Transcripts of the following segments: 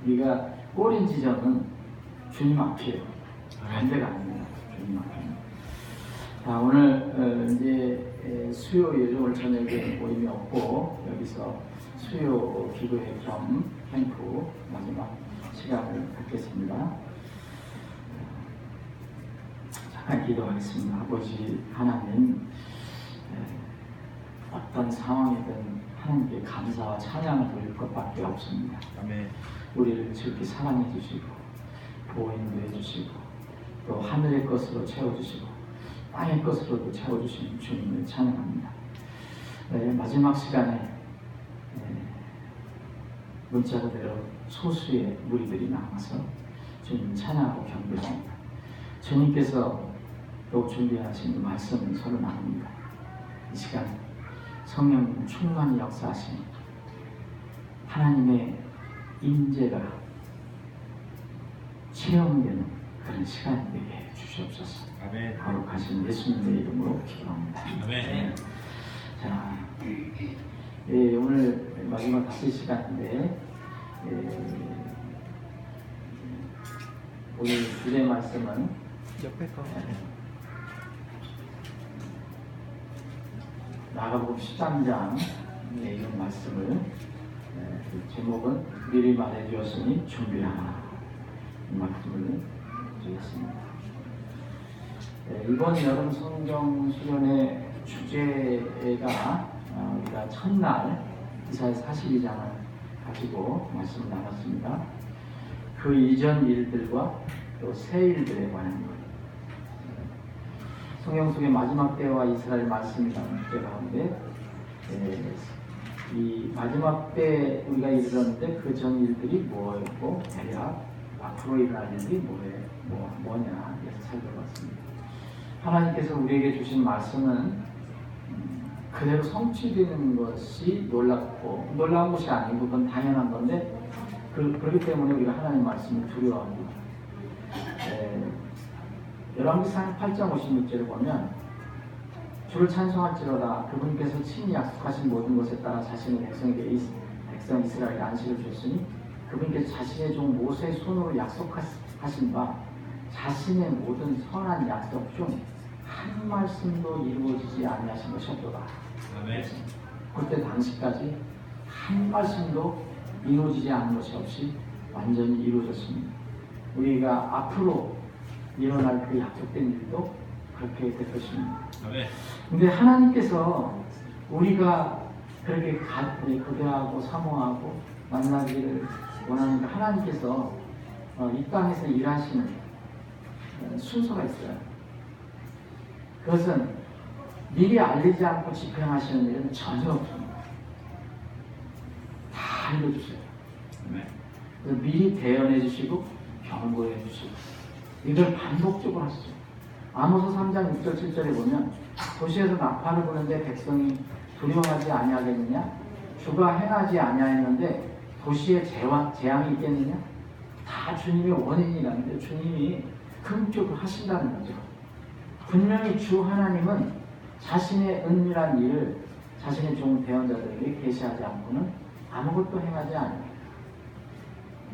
우리가 꼬린 지점은 주님 앞이에요. 반대가 아닙니다. 주님 앞입니다. 자, 오늘 이제 수요일 오늘 저녁에 모임이 없고 여기서 수요 기도회 겸 캠프 마지막 시간을 갖겠습니다. 잠깐 기도하겠습니다. 아버지 하나님, 어떤 상황이든 하나님께 감사와 찬양을 돌릴 것밖에 없습니다. 아멘. 우리를 즐겁게 사랑해 주시고 보호인도 해주시고 또 하늘의 것으로 채워주시고 땅의 것으로도 채워주시는 주님을 찬양합니다. 마지막 시간에 문자 그대로 소수의 무리들이 남아서 주님 찬양하고 경배합니다. 주님께서 또 준비하신 말씀을 서로 나눕니다. 이 시간 성령 충만히 역사하신 하나님의 임재가 체험되는 그런 시간이 되게 해 주시옵소서. 아멘. 거룩하신 예수님의 이름으로 기도합니다. 아멘. 자, 오늘 마지막 다시 시간인데 오늘 주제 말씀은 옆에 거. 마가복음 13장의 이 말씀을 제목은 미리 말해 주었으니 준비하라, 이 말씀을 드렸습니다. 이번 여름 성경 수련의 주제가 우리가 첫날 이사야 42장을 가지고 말씀을 나눴습니다. 그 이전 일들과 또 새 일들에 관한 것, 성경 속의 마지막 때와 이스라엘 말씀이라는 주제 가운데 이 마지막 때 우리가 이르렀는데 그 전 일들이 뭐였고 대략 앞으로 일어날 일이 뭐냐 이렇게 살펴봤습니다. 하나님께서 우리에게 주신 말씀은 그대로 성취되는 것이 놀라운 것이 아니고 그건 당연한 건데 그렇기 때문에 우리가 하나님 말씀을 두려워합니다. 열왕기상 8장 56절을 보면 주를 찬송할지로다 그분께서 친히 약속하신 모든 것에 따라 자신의 백성 이스라엘에 안식을 줬으니 그분께서 자신의 종 모세의 손으로 약속하신 바 자신의 모든 선한 약속 중 한 말씀도 이루어지지 아니하신 것이 없도다. 아멘. 그때 당시까지 한 말씀도 이루어지지 않은 것이 없이 완전히 이루어졌습니다. 우리가 앞으로 일어날 그 약속된 일도 그렇게 될 것입니다. 아멘. 근데 하나님께서 우리가 그렇게 고대하고 사모하고 만나기를 원하는 하나님께서 이 땅에서 일하시는 순서가 있어요. 그것은 미리 알리지 않고 집행하시는 일은 전혀 없습니다. 다 알려주세요. 그래서 미리 대언해 주시고 경고해 주시고 이걸 반복적으로 하시죠. 아모스 3장 6절 7절에 보면 도시에서 나팔을 부는데 백성이 두려워하지 아니하겠느냐? 주가 행하지 아니하였는데 도시에 재앙이 있겠느냐? 다 주님의 원인이라는데 주님이 긍휼을 하신다는 거죠. 분명히 주 하나님은 자신의 은밀한 일을 자신의 종 대언자들에게 계시하지 않고는 아무것도 행하지 않아요.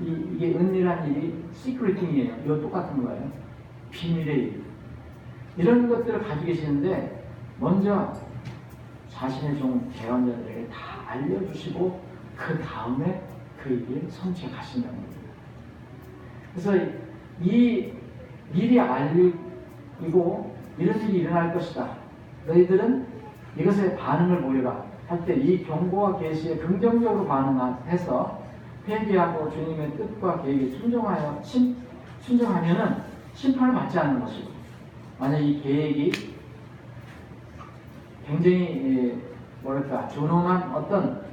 이게 은밀한 일이 시크릿 띵이에요. 이거 똑같은 거예요. 비밀의 일. 이런 것들을 가지고 계시는데 먼저 자신의 종 대언자들에게 다 알려주시고 그 다음에 그 일을 성취해 가신다는 겁니다. 그래서 이 미리 알리고 이런 일이 일어날 것이다. 너희들은 이것에 반응을 보여라 할 때 이 경고와 계시에 긍정적으로 반응해서 회개하고 주님의 뜻과 계획에 순종하면은 심판을 받지 않는 것이고, 만약 이 계획이 굉장히 존엄한 어떤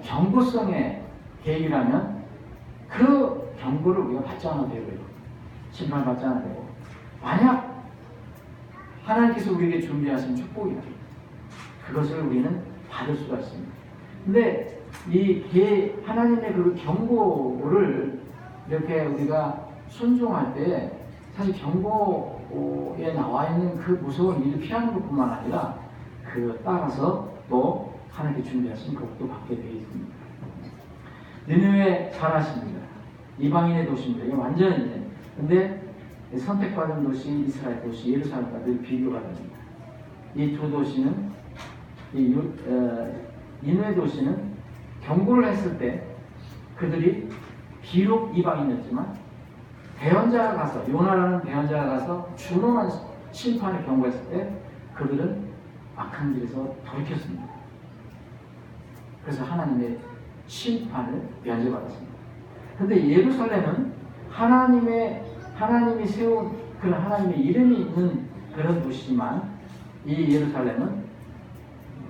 경고성의 계획이라면 그 경고를 우리가 받지 않아도 되고요. 심판을 받지 않아도 되고, 만약 하나님께서 우리에게 준비하신 축복이다, 그것을 우리는 받을 수가 있습니다. 근데 하나님의 그 경고를 이렇게 우리가 순종할 때 사실 경고에 나와 있는 그 무서운 일을 피하는 것뿐만 아니라 그 따라서 또 하나님께 준비하신 것도 받게 되어 있습니다. 니느웨 잘하십니다. 이방인의 도시입니다. 이게 완전히. 근데 선택받은 도시 이스라엘 도시 예루살렘과 늘 비교가 됩니다. 이 두 도시는 니느웨 도시는 경고를 했을 때 그들이 비록 이방인이었지만 대언자가 가서 요나라는 대언자가 가서 준엄한 심판을 경고했을 때 그들은 악한 길에서 돌이켰습니다. 그래서 하나님의 심판을 면제받았습니다. 그런데 예루살렘은 하나님이 세운 그런 하나님의 이름이 있는 그런 도시지만 이 예루살렘은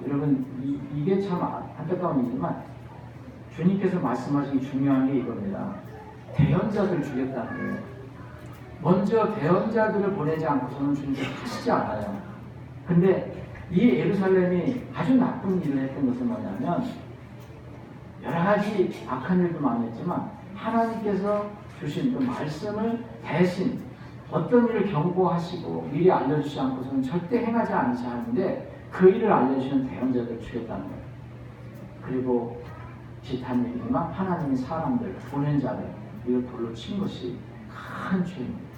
여러분 이게 참 안타까운 일이지만 주님께서 말씀하신 중요한 게 이겁니다. 대언자들을 주겠다는 거예요. 먼저 대언자들을 보내지 않고서는 주님께서 하시지 않아요. 근데 이 예루살렘이 아주 나쁜 일을 했던 것은 뭐냐면 여러 가지 악한 일도 많이 했지만 하나님께서 주신 그 말씀을 대신 어떤 일을 경고하시고 미리 알려주지 않고서는 절대 행하지 않으셔야 하는데 그 일을 알려주시는 대언자들을 주겠다는 거예요. 그리고 비슷한 얘기지만 하나님의 사람들, 보낸 자들 이걸 돌로 친 것이 큰 죄입니다.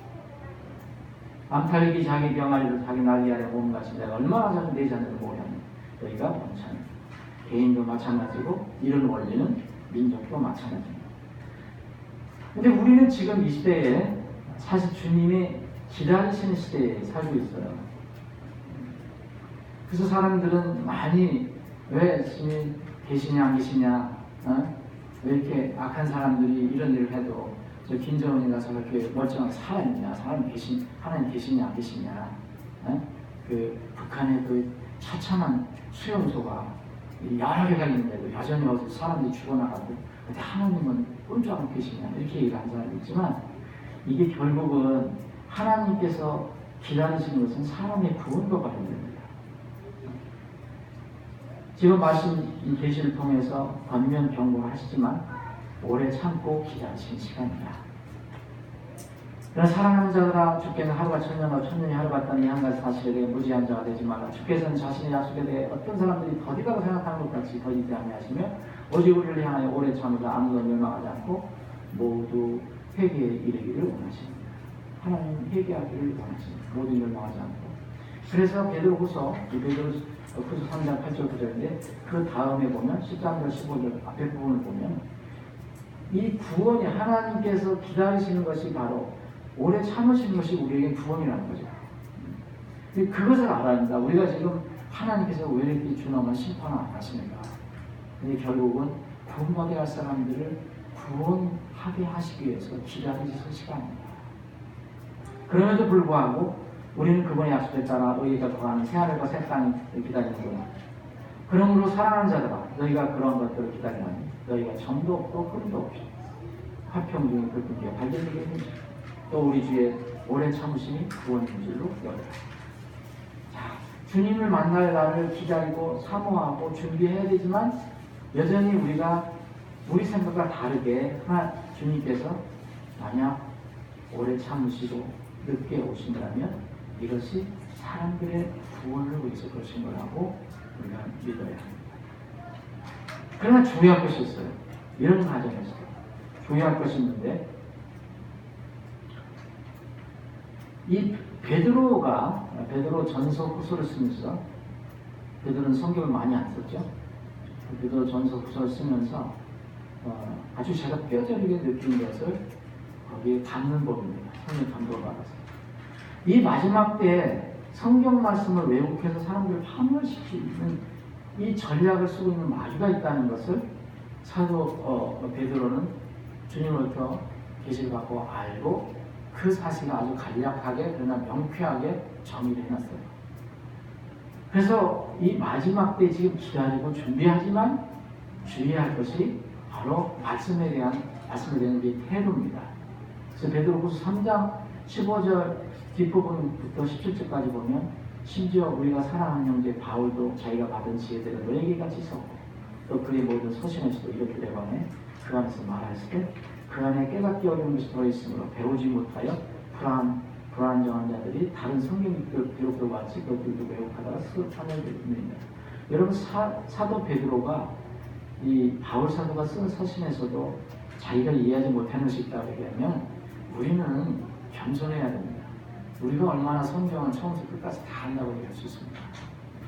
암탈기 자기 병아리로 자기 날개 아래 몸같이 내가 얼마나 작은 내 자녀를 보호하니 너희가 원찮아. 개인도 마찬가지고 이런 원리는 민족도 마찬가지입니다. 근데 우리는 지금 이 시대에 사실 주님이 기다리시는 시대에 살고 있어요. 그래서 사람들은 많이 왜 주님 계시냐 안 계시냐, 왜 이렇게 악한 사람들이 이런 일을 해도 저 김정은이가 저렇게 멀쩡하게 살아있냐, 하나님 계시냐 안 계시냐, 그 북한의 그 처참한 수용소가 여러 개가 있는데도 여전히 어디서 사람들이 죽어나가고 근데 하나님은 꼼짝않고 계시냐 이렇게 얘기를 하는 사람이 있지만 이게 결국은 하나님께서 기다리시는 것은 사람의 구원과 관련됩니다. 지금 말씀 이 계시를 통해서 권면 경고를 하시지만 오래 참고 기다리시는 시간이다. 그러나 사랑하는 자들아 주께는 하루가 천년과 천년이 하루 같다는 이 한 가지 사실에 대해 무지한 자가 되지 말라. 주께서는 자신의 약속에 대해 어떤 사람들이 더디다고 생각하는 것 같이 더디지 아니하시며 오직 우리를 향하여 오래 참으사 아무도 멸망하지 않고 모두 회개에 이르기를 원하십니다. 하나님 회개하기를 원하십니다. 모두 멸망하지 않고. 그래서 베드로후서 3장 8절 9절인데 그 다음에 보면 13절 15절 앞에 부분을 보면 이 구원이 하나님께서 기다리시는 것이 바로 오래 참으시는 것이 우리에게 구원이라는 거죠. 그것을 알아야 합니다. 우리가 지금 하나님께서 왜 이렇게 준엄한 심판을 안 하십니까? 근데 결국은 구원받게 할 사람들을 구원하게 하시기 위해서 기다리시는 시간입니다. 그럼에도 불구하고 우리는 그분의 약속에 따라 너희가 거하는 새하늘과 새 땅을 기다리는 거야. 그러므로 사랑하는 자들아 너희가 그런 것들을 기다리나니 너희가 점도 없고 흠도 없이 화평 중에 불끈기에 발견되게 됩니다. 또 우리 주의 오랜 참으심이 구원인 줄로 여겨라. 자, 주님을 만날 날을 기다리고 사모하고 준비해야 되지만 여전히 우리가 우리 생각과 다르게 주님께서 만약 오래 참으시고 늦게 오신다면 이것이 사람들의 구원을 위해서 그러신 거라고 우리가 믿어야 합니다. 그러나 중요한 것이 있어요. 이런 과정에서 중요한 것이 있는데 이 베드로 전서 후서를 쓰면서 베드로는 성경을 많이 안 썼죠. 베드로 전서 후서를 쓰면서 아주 제가 뼈저리게 느낀 것을 거기에 담는 법입니다. 성령 감동을 받아서 이 마지막 때에 성경 말씀을 왜곡해서 사람들을 파멸시키는 이 전략을 쓰고 있는 마귀가 있다는 것을 사도 베드로는 주님으로부터 계시를 받고 알고 그 사실을 아주 간략하게 그러나 명쾌하게 정의를 해놨어요. 그래서 이 마지막 때 지금 기다리고 준비하지만 주의할 것이 바로 말씀에 대한 게 태도입니다. 그래서 베드로후서 3장 15절 뒷부분부터 17절까지 보면 심지어 우리가 사랑하는 형제 바울도 자기가 받은 지혜대로 너에게 같이 썼고 또 그의 모든 서신에서도 이렇게 내관해 그 안에서 말했을 때 그 안에 깨닫기 어려운 것이 들어있으므로 배우지 못하여 불안정한 자들이 다른 성경 기록도 같이 그것들도 왜곡하다가 파멸됩니다. 여러분 사도 베드로가 이 바울 사도가 쓴 서신에서도 자기가 이해하지 못하는 것이 있다고 얘기하면 우리는 겸손해야 됩니다. 우리가 얼마나 성경을 처음부터 끝까지 다 한다고 얘기할 수 있습니다.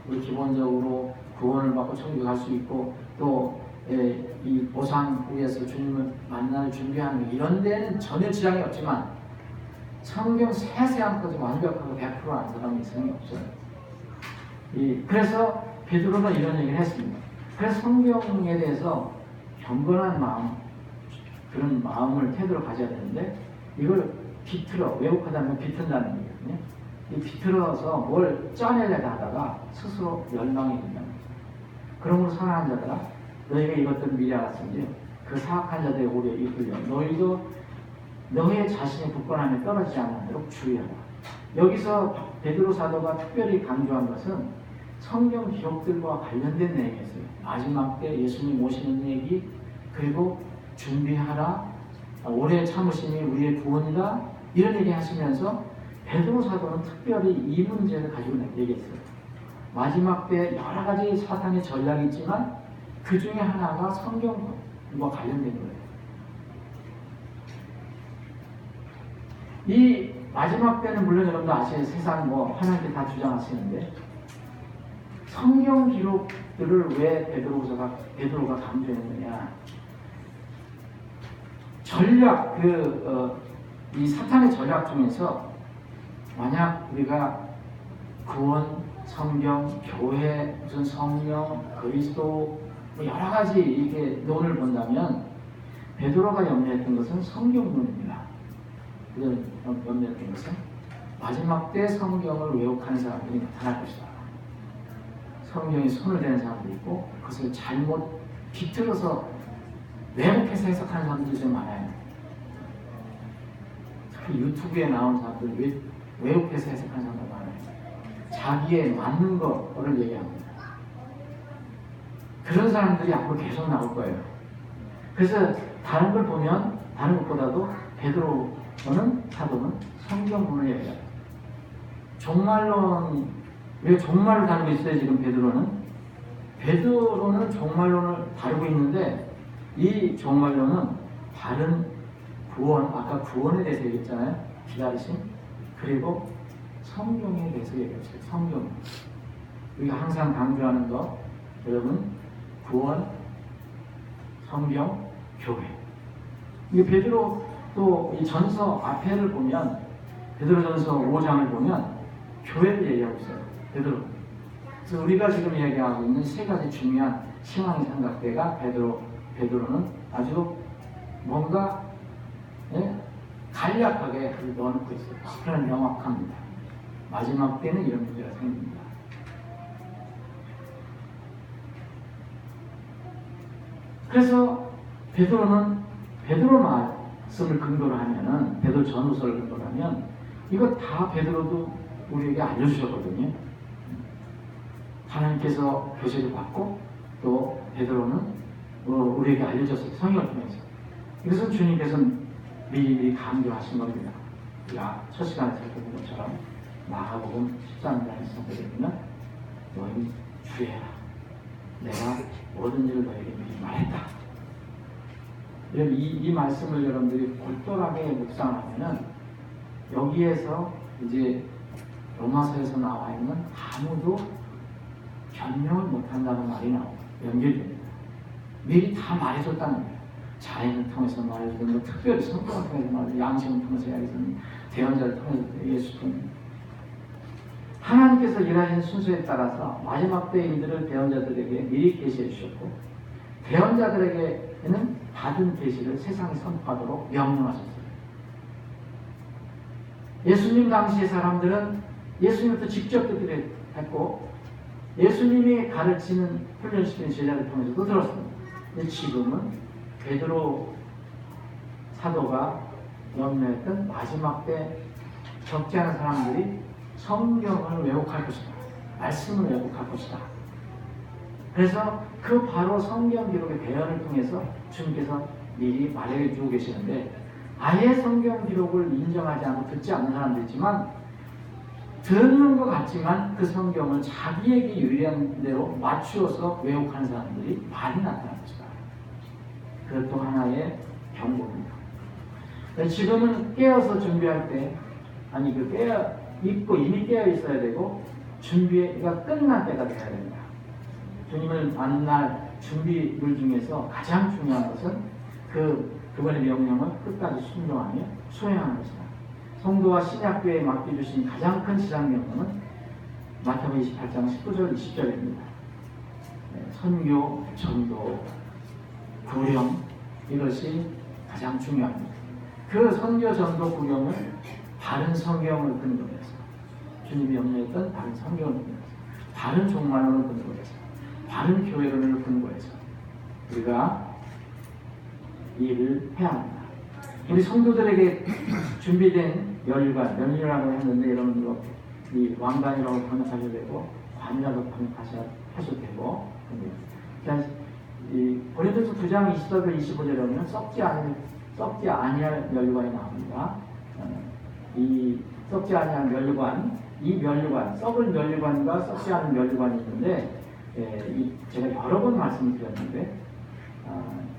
우리 기본적으로 구원을 받고 천국에 갈 수 있고 또 이 보상 위에서 주님을 만날 준비하는 이런 데는 전혀 지장이 없지만 성경 세세한 것을 완벽하고 100% 아는 사람이 있으면 없어요. 그래서 베드로가 이런 얘기를 했습니다. 그래서 성경에 대해서 경건한 마음, 그런 마음을 태도를 가져야 되는데 이걸 비틀어, 왜곡하다면 비튼다는 얘기거든요. 이 비틀어서 뭘 짜내려고 하다가 스스로 멸망이 된다는 거죠. 그러므로 선한 자들아 너희가 이것들을 미리 알았으니 그 사악한 자들의 오류에 이끌려 너희도 너의 자신의 굳건함에 떨어지지 않도록 주의하라. 여기서 베드로 사도가 특별히 강조한 것은 성경 기록들과 관련된 내용이었어요. 마지막 때 예수님 오시는 얘기, 그리고 준비하라, 오래 참으심이 우리의 구원이다, 이런 얘기 하시면서 베드로 사도는 특별히 이 문제를 가지고 얘기했어요. 마지막 때 여러 가지 사탄의 전략이 있지만 그 중에 하나가 성경과 관련된 거예요. 이 마지막 때는 물론 여러분도 아시는 세상 하나님께 다 주장하시는데 성경 기록들을 왜 베드로가 강조했느냐? 전략, 이 사탄의 전략 중에서 만약 우리가 구원, 성경, 교회, 무슨 성령, 그리스도 여러 가지 이게 논을 본다면 베드로가 염려했던 것은 성경론입니다. 염려했던 것은 마지막 때 성경을 왜곡하는 사람들이 나타날 것이다. 성경에 손을 대는 사람도 있고 그것을 잘못 비틀어서 왜곡해서 해석하는 사람들이 좀 많아요. 특히 유튜브에 나온 사람들 왜곡해서 해석하는 사람들 많아요. 자기에 맞는 거를 얘기합니다. 그런 사람들이 앞으로 계속 나올 거예요. 그래서 다른 걸 보면 다른 것보다도 베드로는 사도는 성경론을 얘기해요. 종말론, 왜 종말을 다루고 있어요? 지금 베드로는 종말론을 다루고 있는데 이 종말론은 다른 구원, 아까 구원에 대해서 얘기했잖아요. 기다리심, 그리고 성경에 대해서 얘기했어요. 성경. 우리가 항상 강조하는 거, 여러분, 구원, 성경, 교회. 이 베드로 또 이 전서 앞에를 보면 베드로전서 5장을 보면 교회를 얘기하고 있어요. 베드로. 그래서 우리가 지금 얘기하고 있는 세 가지 중요한 신앙의 삼각대가 베드로는 아주 뭔가 간략하게 넣어놓고 있어요. 그런 명확합니다. 마지막 때는 이런 문제가 생깁니다. 그래서 베드로 말씀을 근거로 하면은, 베드로 전후서를 근거로 하면, 이거 다 베드로도 우리에게 알려주셨거든요. 하나님께서 계시를 받고, 또 베드로는 우리에게 알려줬어요. 성경을 통해서. 이것은 주님께서 미리 강조하신 겁니다. 우리가 첫 시간에 살펴본 것처럼, 마가복음 13장에서 보면, 너희 주의해라. 내가 모든 일을 너에게 미리 말했다. 이 말씀을 여러분들이 골똘하게 묵상하면은 여기에서 이제 로마서에서 나와 있는 아무도 변명을 못한다는 말이 연결됩니다. 미리 다 말해줬다는 거예요. 자연을 통해서 말해주든, 특별히 성경을 통해서 말해주든, 양심을 통해서 말해주든, 대언자를 통해서 예수 통해서. 하나님께서 일하시는 순서에 따라서 마지막 때인들을 대언자들에게 미리 계시해 주셨고, 대언자들에게는 받은 계시를 세상에 선포하도록 명령하셨어요. 예수님 당시의 사람들은 예수님부터 직접 듣기로 했고, 예수님이 가르치는 훈련시키는 제자를 통해서도 들었습니다. 근데 지금은 베드로 사도가 염려했던 마지막 때 적지 않은 사람들이 성경을 왜곡할 것이다. 말씀을 왜곡할 것이다. 그래서 그 바로 성경 기록의 대언을 통해서 주님께서 미리 말해주고 계시는데, 아예 성경 기록을 인정하지 않고 듣지 않는 사람도 있지만, 듣는 것 같지만 그 성경을 자기에게 유리한 대로 맞추어서 왜곡하는 사람들이 많이 나타날 것이다. 그것 또 하나의 경고입니다. 지금은 깨어서 준비할 때, 아니 있고 이미 깨어 있어야 되고 준비가 끝날 때가 돼야 됩니다. 주님을 만날 준비물 중에서 가장 중요한 것은 그분의 명령을 끝까지 순종하며 수행하는 것이다. 성도와 신약교회에 맡겨주신 가장 큰 지상 명령은 마태복음 28장 19절 20절입니다. 선교, 전도, 구령, 이것이 가장 중요합니다. 그 선교, 전도, 구령을 바른 성경을 근거로 해서, 주님이 명령했던 바른 성경을 근거로 해서, 바른 종말론을 근거로 해서, 바른 교회론을 근거로 해서 우리가 이 일을 해야 합니다. 우리 성도들에게 준비된 연륜이라고 했는데, 여러분 이 왕관이라고 번역하셔도 되고 관이라고 번역하셔도 되고, 이 고린도서 9장 20절 25절에 보면 썩지 아니할 면류관이 나옵니다. 이 썩지 아니할 면류관, 이 면류관, 썩을 면류관과 썩지 않은 면류관이 있는데, 제가 여러 번 말씀드렸는데,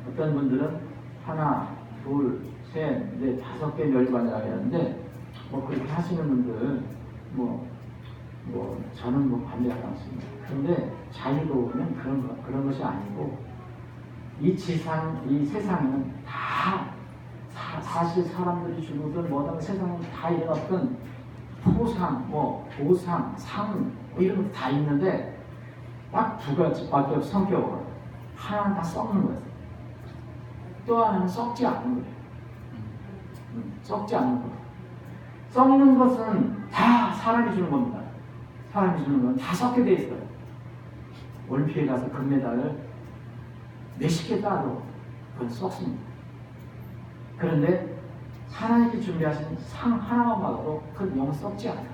어떤 분들은 하나, 둘, 셋, 넷, 5개 면류관이라고 했는데, 그렇게 하시는 분들 저는 반대하지 않습니다. 그런데 잘 읽어보면 그런 것이 아니고, 이 세상에는 다 사실 사람들이 죽으든 뭐든 세상에 다 이런 어떤 포상, 보상, 상 이런 거 다 있는데 딱 두 가지밖에 없어. 성격으로 하나는 다 썩는 거예요. 또 하나는 썩지 않는 거예요. 썩지 않는 거예요. 썩는 것은 다 사람이 주는 겁니다. 사람이 주는 건 다 썩게 돼 있어요. 올림픽에 가서 금메달을 몇십 개 따도 그건 썩습니다. 그런데 하나님께 준비하신 상 하나만 받아도 그 영은 썩지 않아요.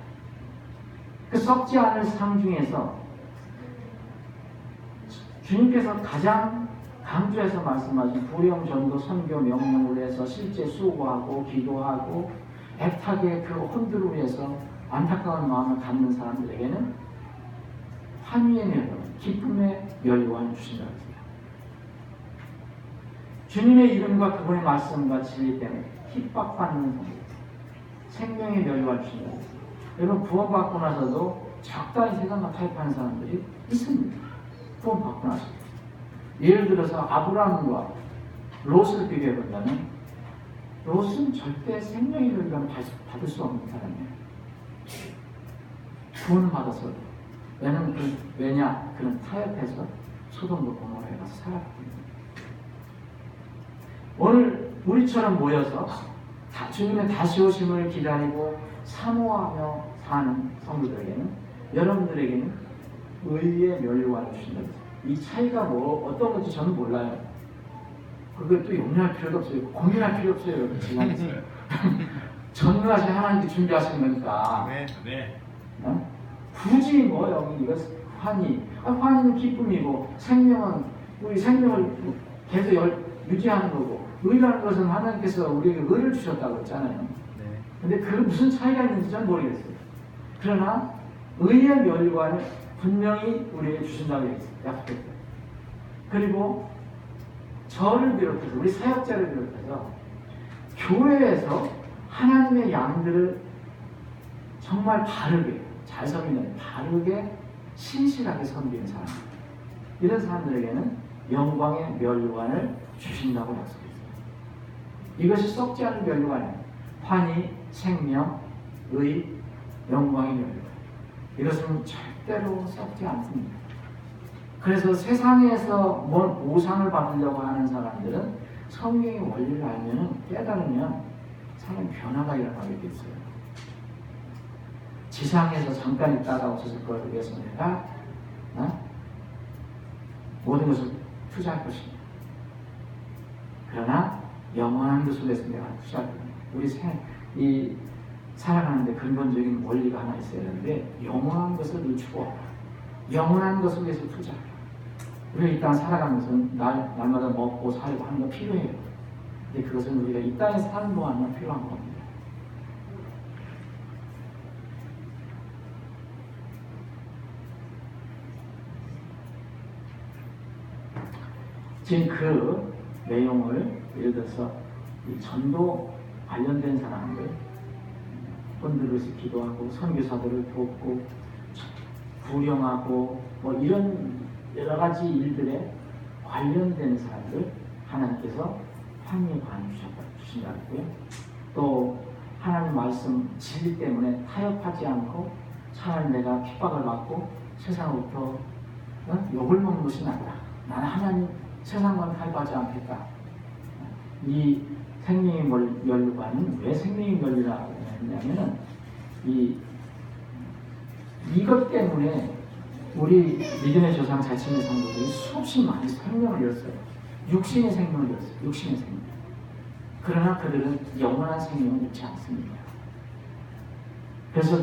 그 썩지 않을 상 중에서 주님께서 가장 강조해서 말씀하신 구령, 전도, 선교 명령을 위해서 실제 수고하고 기도하고 애타게 그 혼들을 위해서 안타까운 마음을 갖는 사람들에게는 환희의 멸관, 기쁨의 멸관을 주신다고 했습니다. 주님의 이름과 그분의 말씀과 진리 때문에 핍박받는 생명의 멸관을 주신다고 했습니다. 여러분, 구원받고 나서도 적당히 세상과 타협하는 사람들이 있습니다. 구원받고 나서. 예를 들어서 아브라함과 롯을 비교해본다면 롯은 절대 생명의 멸관을 받을 수 없는 사람이에요. 구원을 받아서. 왜냐? 그는 타협해서 소돔과 고모라에 가서 살았거든요. 오늘 우리처럼 모여서 주님의 다시 오심을 기다리고 사모하며 사는 성도들에게는, 여러분들에게는 의의 멸류관을 주신다고 했어요. 이 차이가 어떤 건지 저는 몰라요. 그것도 염려할 필요도 없어요. 고민할 필요 없어요. 여러분. 전능하신 하나님께 준비하신 거니까. 네. 굳이 여기 이거 환희는 기쁨이고, 생명은 우리 생명을 계속 유지하는 거고, 의라는 것은 하나님께서 우리에게 의를 주셨다고 했잖아요. 근데 그 무슨 차이가 있는지 잘 모르겠어요. 그러나 의의 멸관을 분명히 우리에게 주신다고 약속했어요. 그리고 저를 비롯해서, 우리 사역자를 비롯해서 교회에서 하나님의 양들을 정말 바르게, 잘 섬기는, 바르게 신실하게 섬기는 사람, 이런 사람들에게는 영광의 멸관을 주신다고 약속했어요. 이것이 썩지 않은 멸관이에요. 환희, 생명, 의, 영광의 멸관. 이것은 절대로 썩지 않습니다. 그래서 세상에서 뭔 보상을 받으려고 하는 사람들은 성경의 원리를 깨달으면 사람 변화가 일어나게 돼 있어요. 지상에서 잠깐 있다가 없어질 걸 위해서 내가 모든 것을 투자할 것입니다. 그러나 영원한 것 속에서 내가 투자할 겁니다. 우리 살아가는데 근본적인 원리가 하나 있어야 하는데, 영원한 것을 늦추고 영원한 것 속에서 투자해요. 우리가 이 땅 살아가면서 날마다 먹고 살고 하는 거 필요해요. 근데 그것은 우리가 이 땅에 사는 동안만 필요한 겁니다. 지금 그 내용을 예를 들어서 이 전도 관련된 사람들, 본드릇이 기도하고 선교사들을 돕고 구령하고 뭐 이런 여러 가지 일들에 관련된 사람들 하나님께서 황리의 관을 주신다고요. 또 하나님 말씀 진리 때문에 타협하지 않고 차라리 내가 핍박을 받고 세상으로부터 욕을 먹는 것이 낫다. 나는 하나님 세상과는 타협하지 않겠다. 이 생명의 면류관은 왜 생명의 면류라고 했냐면은 이것 때문에 우리 믿음의 조상 자신의 성도들이 수없이 많이 생명을 잃었어요. 육신의 생명을 잃었어요. 육신의 생명. 그러나 그들은 영원한 생명을 잃지 않습니다. 그래서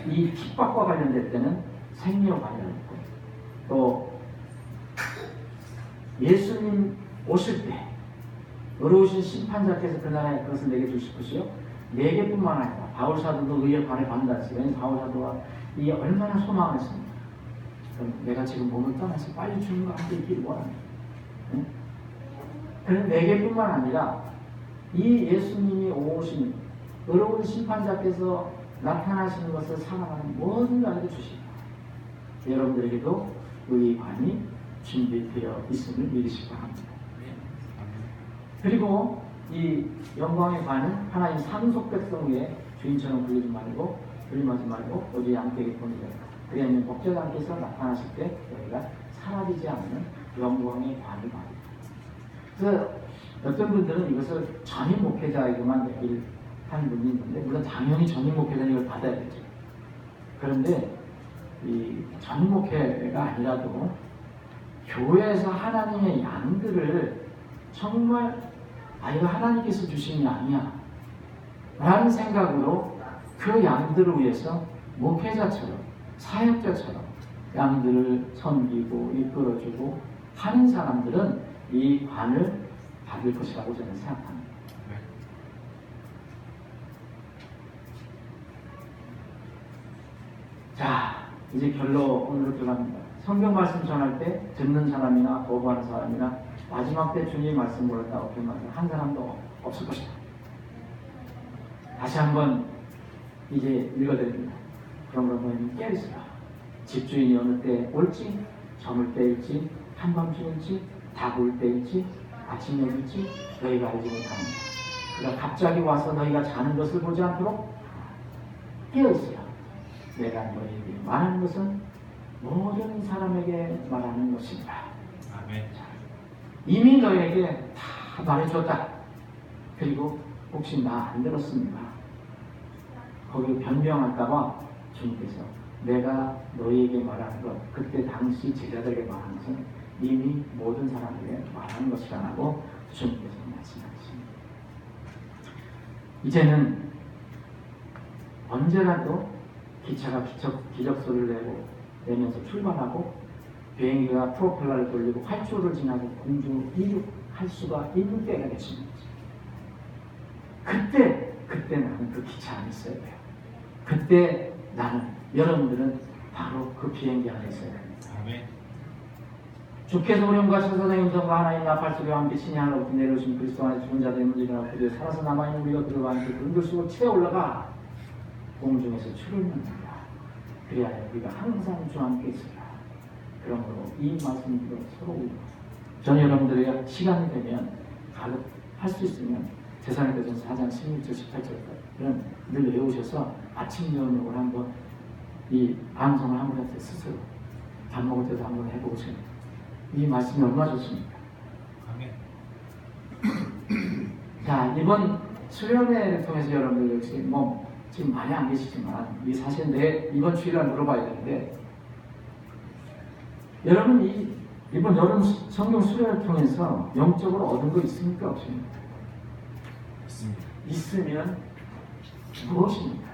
이 핍박과 관련될 때는 생명과 관련했고, 또 예수님 오실 때 의로우신 심판자께서 그날에 그것을 내게 주실 것이요, 내게뿐만 아니라 바울 사도도 의의 관을 받는다 했어요. 왜냐하면 바울 사도가 이 얼마나 소망을 했습니다. 내가 지금 몸을 떠나서 빨리 주님과 함께 있기를 원합니다. 그런데 내게뿐만 아니라 이 예수님이 오신 의로운 심판자께서 나타나시는 것을 사랑하는 모든 자에게 주십니다. 여러분들에게도 의의 관이 준비되어 있음을 믿으시기 바랍니다. 그리고 이 영광의 관은 하나님 상속 백성 위에 주인처럼 불리지 말고 불림하지 말고 오직 양떼에게 보내라. 그리하면 목자장께서 나타나실 때 너희가 사라지지 않는 영광의 관을 받으리라. 그래서 어떤 분들은 이것을 전임 목회자에게만 얘기를 하는 분이 있는데, 물론 당연히 전임 목회자는 이걸 받아야 되죠. 그런데 이 전임 목회가 아니라도 교회에서 하나님의 양들을 정말 이거 하나님께서 주신 양이야 라는 생각으로 그 양들을 위해서 목회자처럼 사역자처럼 양들을 섬기고 이끌어주고 하는 사람들은 이 관을 받을 것이라고 저는 생각합니다. 자, 이제 결론으로 들어갑니다. 성경 말씀 전할 때 듣는 사람이나 거부하는 사람이나 마지막 때 주님의 말씀 모른다고 한 사람도 없을 것이다. 다시 한번 이제 읽어드립니다. 그런 걸 보면 깨우시라. 집주인이 어느 때 올지, 저물 때일지, 한밤중일지, 다구울 때일지, 아침녘일지 너희가 알지 못합니다. 그가 갑자기 와서 너희가 자는 것을 보지 않도록 깨우시라. 내가 너희에게 말하는 것은 모든 사람에게 말하는 것입니다. 아멘. 이미 너에게 다 말해줬다. 그리고 혹시 나 안 들었습니까? 거기 변명할까봐 주님께서 내가 너희에게 말하는 것, 그때 당시 제자들에게 말하는 것은 이미 모든 사람에게 말하는 것이라고 주님께서 말씀하십니다. 이제는 언제라도 기차가 기적소리를 내면서 출발하고 비행기가 프로펠러를 돌리고 활주로를 지나고 공중을 이륙할 수가 있는 때가 되십니다. 그때 나는 그 기차 안에 있어야 돼요. 그때 여러분들은 바로 그 비행기 안에 있어야 됩니다. 아멘. 주께서 우리와 천사장의 음성과 하나님 나팔 소리와 함께 신이 하늘로부터 내려오신 그리스도 안에 죽은 자들의 문제가 그들에 살아서 남아있는 우리가 그들과 함께 근들수고 치어 올라가 공중에서 주를 만난다. 그리하여 우리가 항상 주와 함께 있으라. 그러므로 이 말씀으로 서로 울고, 저는 여러분들에게 시간이 되면 할 수 있으면 제사장행전 4장 16절 18절을 늘 외우셔서 아침 저녁을 한번 이 방송을 한번 해서 스스로 밥 먹을 때도 한번 해보세요. 이 말씀이 얼마나 좋습니까? 아멘. 자, 이번 수련회를 통해서 여러분들 역시 지금 많이 안 계시지만 이 사실 이번 주일날 물어봐야 되는데, 여러분 이번 여름 성경 수련을 통해서 영적으로 얻은 거 있습니까? 없습니까? 있습니다. 있으면 무엇입니까?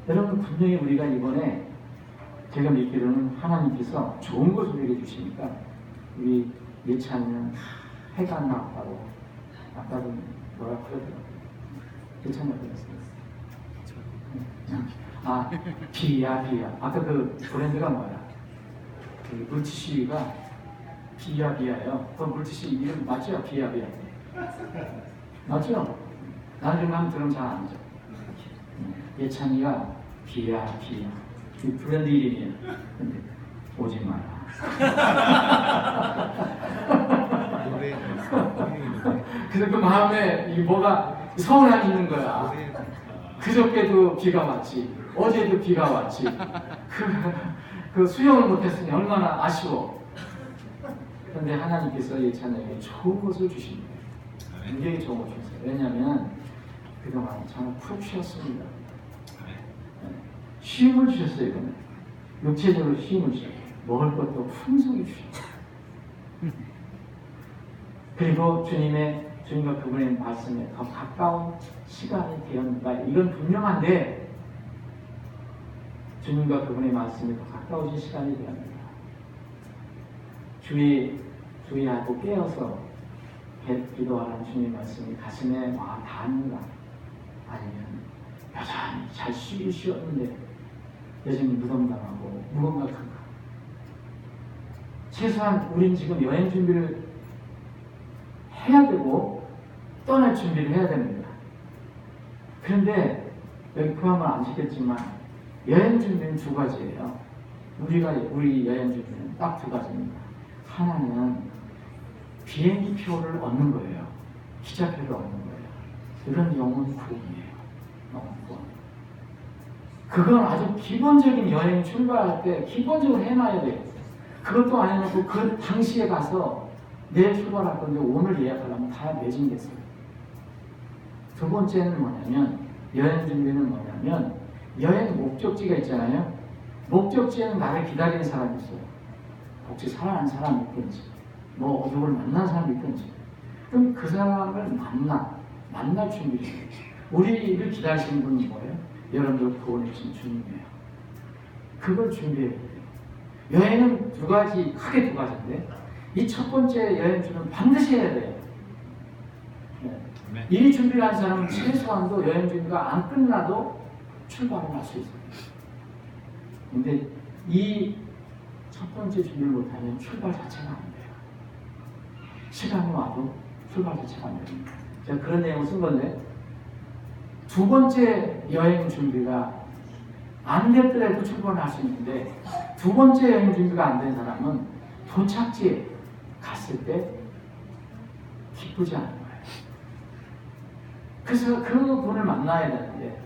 여러분 분명히 우리가 이번에 제가 믿기로는 하나님께서 좋은 것을 우리에게 주시니까 우리 예찬이는 해가 안 나왔다고 아까도 뭐라 그러더라고요. 예찬이 어땠어요? 비야. 아까 그 브랜드가 뭐야? 그 물티슈가 비야예요. 그 물티슈 이름 맞죠? 비야. 맞죠? 나중에 한번 들으면 잘 알죠. 예찬이가 비야. 이 브랜드 이름이에요. 근데 오지 마라. 그래서 그 마음에 이 뭐가 서운함이 있는 거야. 그저께도 비가 왔지, 어제도 비가 왔지. 그 수영을 못했으니 얼마나 아쉬워. 그런데 하나님께서 예찬에게 좋은 것을 주십니다. 굉장히 좋은 것을 주세요. 왜냐하면 그동안 정말 푹 쉬었습니다. 쉼을 주셨어요. 이번에 육체적으로 쉼을 주셨어요. 먹을 것도 풍성히 주셨어요. 그리고 주님과 그분의 말씀에 더 가까운 시간이 되었는가, 이건 분명한데 주님과 그분의 말씀에 더 가까워진 시간이 되었는가. 주의하고 깨어서 기도하는 주님의 말씀이 가슴에 와 닿는가, 아니면 여전히 잘 쉬었는데 여전히 무덤당하고 무감각한가. 최소한 우린 지금 여행 준비를 해야 되고 떠날 준비를 해야 됩니다. 그런데 여기 포함을 안 시켰지만 여행 준비는 두 가지예요. 우리 여행 준비는 딱 두 가지입니다. 하나는 비행기 표를 얻는 거예요. 기차표를 얻는 거예요. 이런 영혼 구원이에요. 영혼 구원. 그건 아주 기본적인 여행 출발할 때 기본적으로 해놔야 돼요. 그것도 안 해놓고 그 당시에 가서 내일 출발할 건데 오늘 예약하려면 다 매진됐어요. 두 번째는 뭐냐면, 여행 준비는 뭐냐면, 여행 목적지가 있잖아요. 목적지에는 나를 기다리는 사람이 있어요. 혹시 사랑하는 사람이 있든지, 뭐 누굴 만난 사람이 있든지, 그럼 그 사람을 만날 준비를 해요. 우리를 기다리시는 분이 뭐예요? 여러분들 구원해 주신 주님이에요. 그걸 준비해야 돼요. 여행은 크게 두 가지인데, 이 첫 번째 여행 준비는 반드시 해야 돼요. 네. 이 준비를 한 사람은 최소한도 여행 준비가 안 끝나도 출발을 할 수 있어요. 근데 이 첫 번째 준비를 못하면 출발 자체가 안 돼요. 시간이 와도 출발 자체가 안 됩니다. 제가 그런 내용을 쓴 건데, 두 번째 여행 준비가 안 됐더라도 출발을 할 수 있는데, 두 번째 여행 준비가 안 된 사람은 도착지에 갔을 때 기쁘지 않은 거예요. 그래서 그분을 만나야 되는데,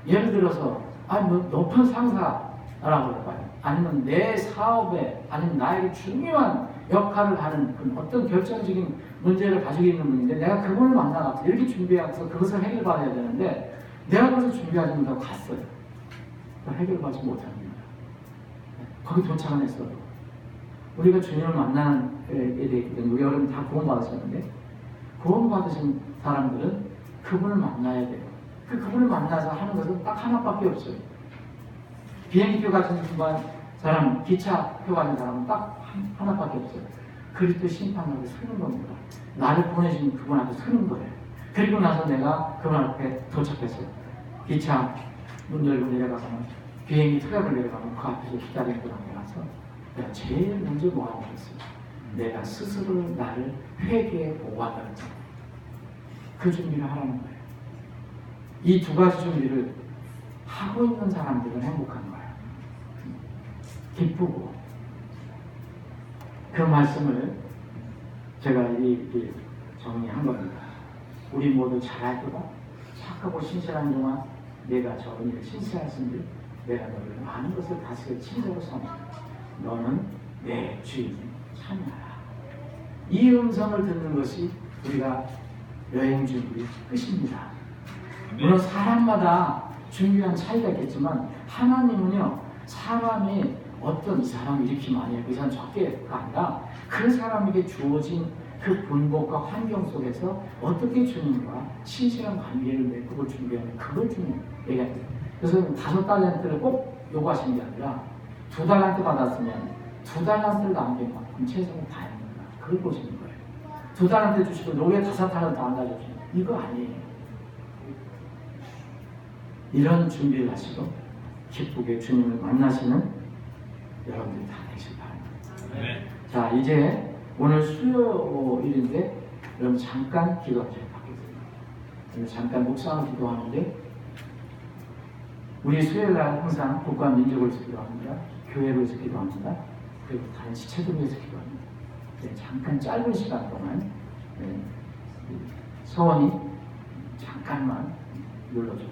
예를 들어서 뭐 높은 상사라고 할까요? 아니면 내 사업에, 아니면 나에게 중요한 역할을 하는 어떤 결정적인 문제를 가지고 있는 분인데, 내가 그분을 만나서 이렇게 준비해서 그것을 해결받아야 되는데, 내가 그것을 준비하지 못하고 갔어요. 해결받지 못합니다. 거기 도착은 했어도 우리가 주님을 만나는 에 대해 우리 여러분 다 구원받으셨는데, 구원받으신 사람들은 그분을 만나야 돼요. 그분을 만나서 하는 것은 딱 하나밖에 없어요. 비행기표 가진 사람, 기차표 가진 사람은 딱 하나밖에 없어요. 그리스도 심판하고 서는 겁니다. 나를 보내신 그분 앞에 서는 거예요. 그리고 나서 내가 그분 앞에 도착했어요. 기차 문 열고 내려가면, 비행기 트랩을 내려가면 그 앞에서 기다리는 분 앞에 가서 내가 제일 먼저 뭐 하는 거였어요? 내가 스스로 나를 회개에 보호한다는 거예요. 그 준비를 하라는 거예요. 이 두 가지 준비를 하고 있는 사람들은 행복한 거예요. 기쁘고. 그 말씀을 제가 이렇게 정리한 겁니다. 우리 모두 잘할 거다. 착하고 신실한 종아, 내가 저 은혜를 신실하신들, 내가 너를 많은 것을 다스려 친절로 섬기라. 너는 내 주인 참여하라. 이 음성을 듣는 것이 우리가 여행 준비 끝입니다. 물론 사람마다 준비한 차이가 있겠지만, 하나님은요, 사람이 어떤 이 사람이 이렇게 많이 해, 그 사람 적게가 아니라 그 사람에게 주어진 그 분복과 환경 속에서 어떻게 주님과 신실한 관계를 맺고 준비하는, 그걸 주님 얘기합니다. 그래서 5달란트를 꼭 요구하시는 게 아니라 2달란트 받았으면 2달란트를 남긴 만큼 최선을 다했는가, 그걸 보시는 거예요. 2달란트 주시고 노래 5달란트 안 가져주시면 이거 아니에요. 이런 준비를 하시고 기쁘게 주님을 만나시는 여러분들이 다 되실 바랍니다. 자, 이제 오늘 수요일인데 여러분 잠깐 기도하셔도 받겠습니다. 그래서 잠깐 묵상을 기도하는데 우리 수요일날 항상 국가 민족을 위해서 기도합니다. 교회를 위해서 기도합니다. 그리고 다른 지체들을 위해서 기도합니다. 네, 잠깐 짧은 시간 동안 네, 서원이 잠깐만 눌러줘요.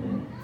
네.